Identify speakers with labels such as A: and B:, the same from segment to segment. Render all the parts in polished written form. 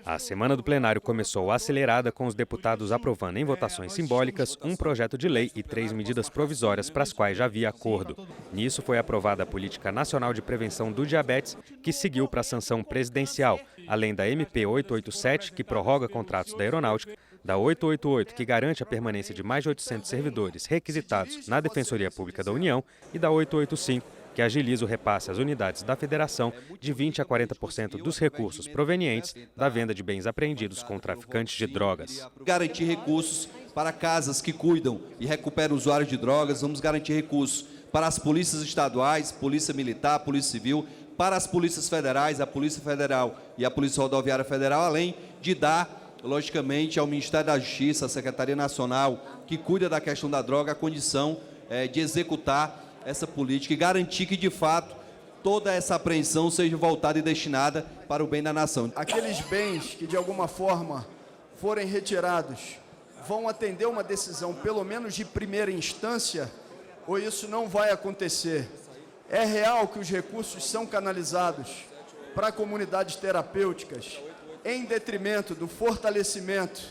A: A semana do plenário começou acelerada, com os deputados aprovando em votações simbólicas um projeto de lei e 3 medidas provisórias para as quais já havia acordo. Nisso foi aprovada a Política Nacional de Prevenção do Diabetes, que seguiu para a sanção presidencial, além da MP 887, que prorroga contratos da aeronáutica, da 888, que garante a permanência de mais de 800 servidores requisitados na Defensoria Pública da União, e da 885, que agiliza o repasse às unidades da Federação de 20% a 40% dos recursos provenientes da venda de bens apreendidos com traficantes de drogas.
B: Garantir recursos para casas que cuidam e recuperam usuários de drogas, vamos garantir recursos para as polícias estaduais, Polícia Militar, Polícia Civil, para as polícias federais, a Polícia Federal e a Polícia Rodoviária Federal, além de dar, logicamente, ao Ministério da Justiça, à Secretaria Nacional, que cuida da questão da droga, a condição de executar essa política e garantir que, de fato, toda essa apreensão seja voltada e destinada para o bem da nação.
C: Aqueles bens que, de alguma forma, forem retirados, vão atender uma decisão, pelo menos de primeira instância, ou isso não vai acontecer? É real que os recursos são canalizados para comunidades terapêuticas, em detrimento do fortalecimento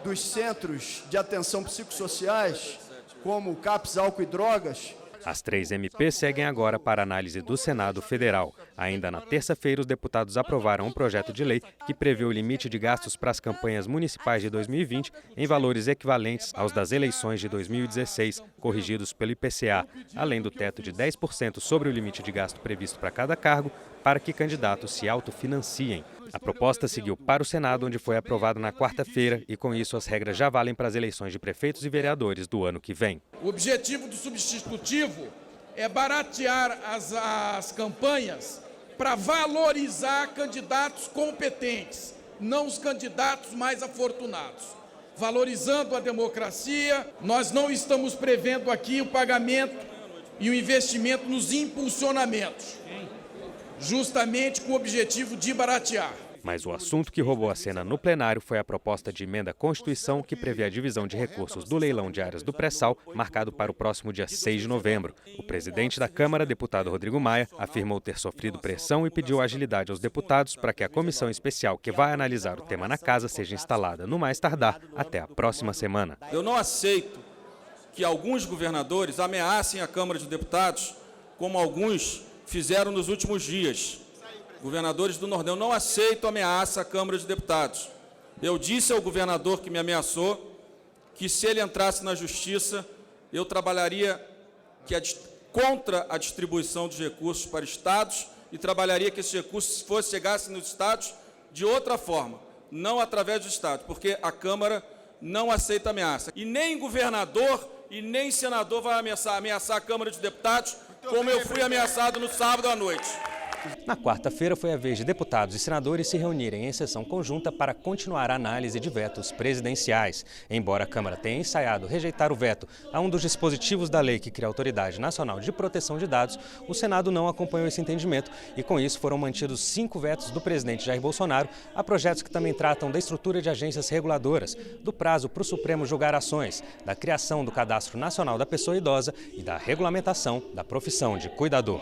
C: dos centros de atenção psicossociais, como o CAPS, álcool e drogas?
A: As 3 MPs seguem agora para análise do Senado Federal. Ainda na terça-feira, os deputados aprovaram um projeto de lei que prevê o limite de gastos para as campanhas municipais de 2020 em valores equivalentes aos das eleições de 2016, corrigidos pelo IPCA, além do teto de 10% sobre o limite de gasto previsto para cada cargo, para que candidatos se autofinanciem. A proposta seguiu para o Senado, onde foi aprovada na quarta-feira, e com isso as regras já valem para as eleições de prefeitos e vereadores do ano que vem.
D: O objetivo do substitutivo é baratear as campanhas para valorizar candidatos competentes, não os candidatos mais afortunados. Valorizando a democracia, nós não estamos prevendo aqui o pagamento e o investimento nos impulsionamentos, justamente com o objetivo de baratear.
A: Mas o assunto que roubou a cena no plenário foi a proposta de emenda à Constituição que prevê a divisão de recursos do leilão de áreas do pré-sal, marcado para o próximo dia 6 de novembro. O presidente da Câmara, deputado Rodrigo Maia, afirmou ter sofrido pressão e pediu agilidade aos deputados para que a comissão especial que vai analisar o tema na casa seja instalada no mais tardar até a próxima semana.
E: Eu não aceito que alguns governadores ameacem a Câmara de Deputados, como alguns fizeram nos últimos dias. Governadores do Nordão, não aceito ameaça à Câmara de Deputados. Eu disse ao governador que me ameaçou que, se ele entrasse na Justiça, eu trabalharia contra a distribuição dos recursos para estados e trabalharia que esses recursos chegassem nos estados de outra forma, não através dos estados, porque a Câmara não aceita ameaça. E nem governador e nem senador vai ameaçar a Câmara de Deputados, como eu fui ameaçado no sábado à noite.
A: Na quarta-feira foi a vez de deputados e senadores se reunirem em sessão conjunta para continuar a análise de vetos presidenciais. Embora a Câmara tenha ensaiado rejeitar o veto a um dos dispositivos da lei que cria a Autoridade Nacional de Proteção de Dados, o Senado não acompanhou esse entendimento e, com isso, foram mantidos 5 vetos do presidente Jair Bolsonaro a projetos que também tratam da estrutura de agências reguladoras, do prazo para o Supremo julgar ações, da criação do Cadastro Nacional da Pessoa Idosa e da regulamentação da profissão de cuidador.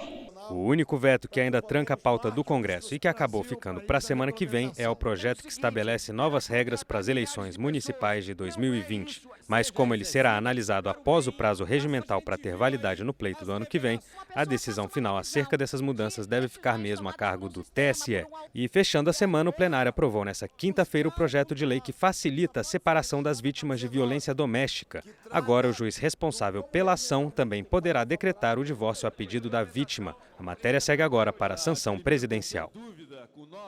A: O único veto que ainda tranca a pauta do Congresso e que acabou ficando para a semana que vem é o projeto que estabelece novas regras para as eleições municipais de 2020. Mas como ele será analisado após o prazo regimental para ter validade no pleito do ano que vem, a decisão final acerca dessas mudanças deve ficar mesmo a cargo do TSE. E fechando a semana, o plenário aprovou nesta quinta-feira o projeto de lei que facilita a separação das vítimas de violência doméstica. Agora, o juiz responsável pela ação também poderá decretar o divórcio a pedido da vítima. A matéria segue agora para a sanção presidencial.